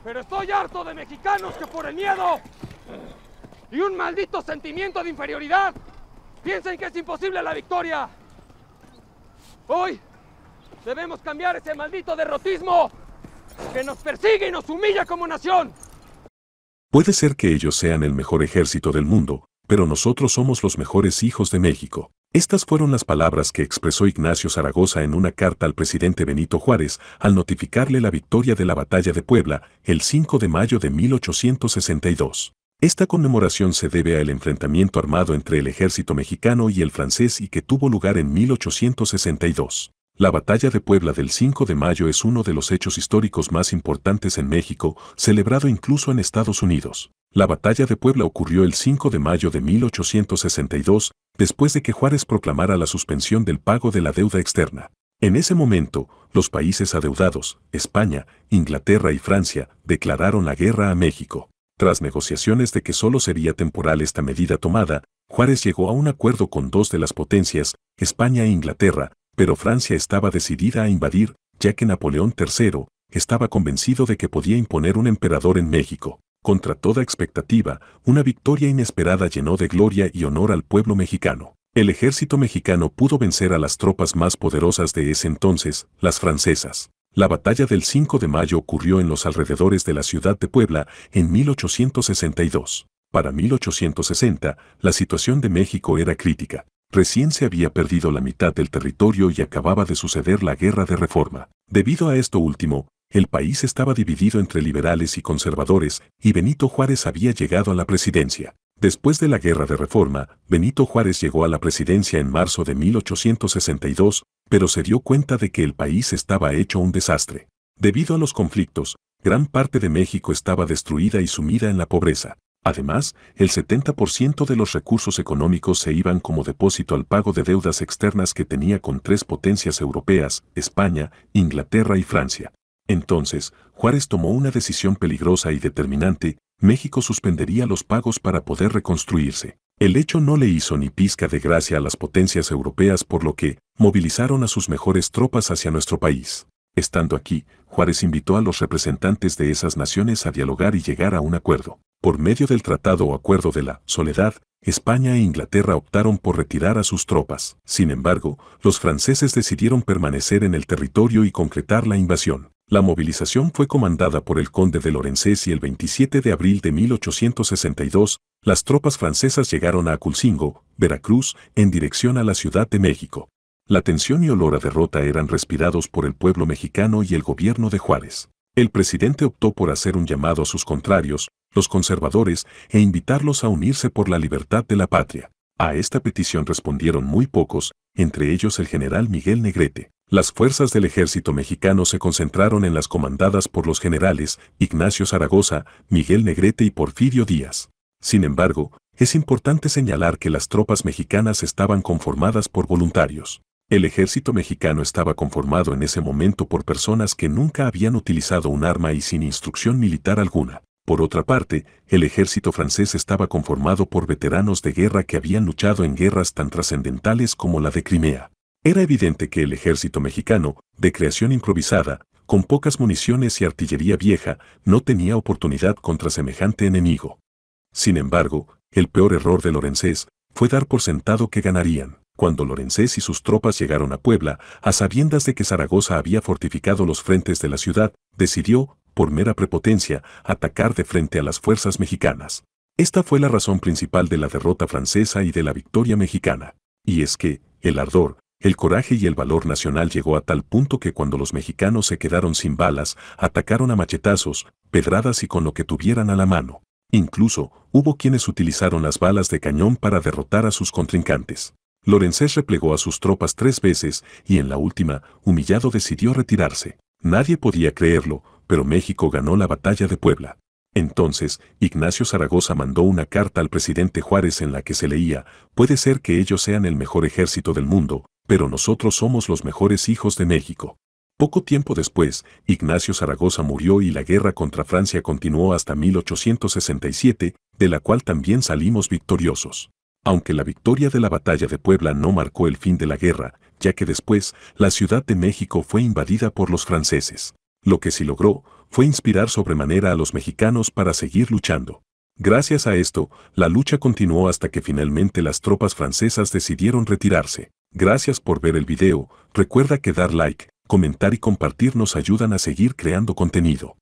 Pero estoy harto de mexicanos que por el miedo y un maldito sentimiento de inferioridad piensen que es imposible la victoria. Hoy debemos cambiar ese maldito derrotismo que nos persigue y nos humilla como nación. Puede ser que ellos sean el mejor ejército del mundo, pero nosotros somos los mejores hijos de México. Estas fueron las palabras que expresó Ignacio Zaragoza en una carta al presidente Benito Juárez al notificarle la victoria de la Batalla de Puebla el 5 de mayo de 1862. Esta conmemoración se debe al enfrentamiento armado entre el ejército mexicano y el francés y que tuvo lugar en 1862. La Batalla de Puebla del 5 de mayo es uno de los hechos históricos más importantes en México, celebrado incluso en Estados Unidos. La Batalla de Puebla ocurrió el 5 de mayo de 1862, después de que Juárez proclamara la suspensión del pago de la deuda externa. En ese momento, los países adeudados, España, Inglaterra y Francia, declararon la guerra a México. Tras negociaciones de que solo sería temporal esta medida tomada, Juárez llegó a un acuerdo con dos de las potencias, España e Inglaterra, pero Francia estaba decidida a invadir, ya que Napoleón III estaba convencido de que podía imponer un emperador en México. Contra toda expectativa, una victoria inesperada llenó de gloria y honor al pueblo mexicano. El ejército mexicano pudo vencer a las tropas más poderosas de ese entonces, las francesas. La batalla del 5 de mayo ocurrió en los alrededores de la ciudad de Puebla en 1862. Para 1860, la situación de México era crítica. Recién se había perdido la mitad del territorio y acababa de suceder la Guerra de Reforma. Debido a esto último, el país estaba dividido entre liberales y conservadores, y Benito Juárez había llegado a la presidencia. Después de la Guerra de Reforma, Benito Juárez llegó a la presidencia en marzo de 1862, pero se dio cuenta de que el país estaba hecho un desastre. Debido a los conflictos, gran parte de México estaba destruida y sumida en la pobreza. Además, el 70% de los recursos económicos se iban como depósito al pago de deudas externas que tenía con tres potencias europeas, España, Inglaterra y Francia. Entonces, Juárez tomó una decisión peligrosa y determinante: México suspendería los pagos para poder reconstruirse. El hecho no le hizo ni pizca de gracia a las potencias europeas, por lo que movilizaron a sus mejores tropas hacia nuestro país. Estando aquí, Juárez invitó a los representantes de esas naciones a dialogar y llegar a un acuerdo. Por medio del Tratado o Acuerdo de la Soledad, España e Inglaterra optaron por retirar a sus tropas. Sin embargo, los franceses decidieron permanecer en el territorio y concretar la invasión. La movilización fue comandada por el conde de Lorenzés y el 27 de abril de 1862, las tropas francesas llegaron a Aculcingo, Veracruz, en dirección a la Ciudad de México. La tensión y olor a derrota eran respirados por el pueblo mexicano y el gobierno de Juárez. El presidente optó por hacer un llamado a sus contrarios, los conservadores, e invitarlos a unirse por la libertad de la patria. A esta petición respondieron muy pocos, entre ellos el general Miguel Negrete. Las fuerzas del ejército mexicano se concentraron en las comandadas por los generales Ignacio Zaragoza, Miguel Negrete y Porfirio Díaz. Sin embargo, es importante señalar que las tropas mexicanas estaban conformadas por voluntarios. El ejército mexicano estaba conformado en ese momento por personas que nunca habían utilizado un arma y sin instrucción militar alguna. Por otra parte, el ejército francés estaba conformado por veteranos de guerra que habían luchado en guerras tan trascendentales como la de Crimea. Era evidente que el ejército mexicano, de creación improvisada, con pocas municiones y artillería vieja, no tenía oportunidad contra semejante enemigo. Sin embargo, el peor error de Lorenzés fue dar por sentado que ganarían. Cuando Lorenzés y sus tropas llegaron a Puebla, a sabiendas de que Zaragoza había fortificado los frentes de la ciudad, decidió, por mera prepotencia, atacar de frente a las fuerzas mexicanas. Esta fue la razón principal de la derrota francesa y de la victoria mexicana. Y es que, el ardor, el coraje y el valor nacional llegó a tal punto que cuando los mexicanos se quedaron sin balas, atacaron a machetazos, pedradas y con lo que tuvieran a la mano. Incluso, hubo quienes utilizaron las balas de cañón para derrotar a sus contrincantes. Lorenzés replegó a sus tropas 3 veces y en la última, humillado, decidió retirarse. Nadie podía creerlo, pero México ganó la batalla de Puebla. Entonces, Ignacio Zaragoza mandó una carta al presidente Juárez en la que se leía: puede ser que ellos sean el mejor ejército del mundo, pero nosotros somos los mejores hijos de México. Poco tiempo después, Ignacio Zaragoza murió y la guerra contra Francia continuó hasta 1867, de la cual también salimos victoriosos. Aunque la victoria de la batalla de Puebla no marcó el fin de la guerra, ya que después, la Ciudad de México fue invadida por los franceses. Lo que sí logró fue inspirar sobremanera a los mexicanos para seguir luchando. Gracias a esto, la lucha continuó hasta que finalmente las tropas francesas decidieron retirarse. Gracias por ver el video, recuerda que dar like, comentar y compartir nos ayudan a seguir creando contenido.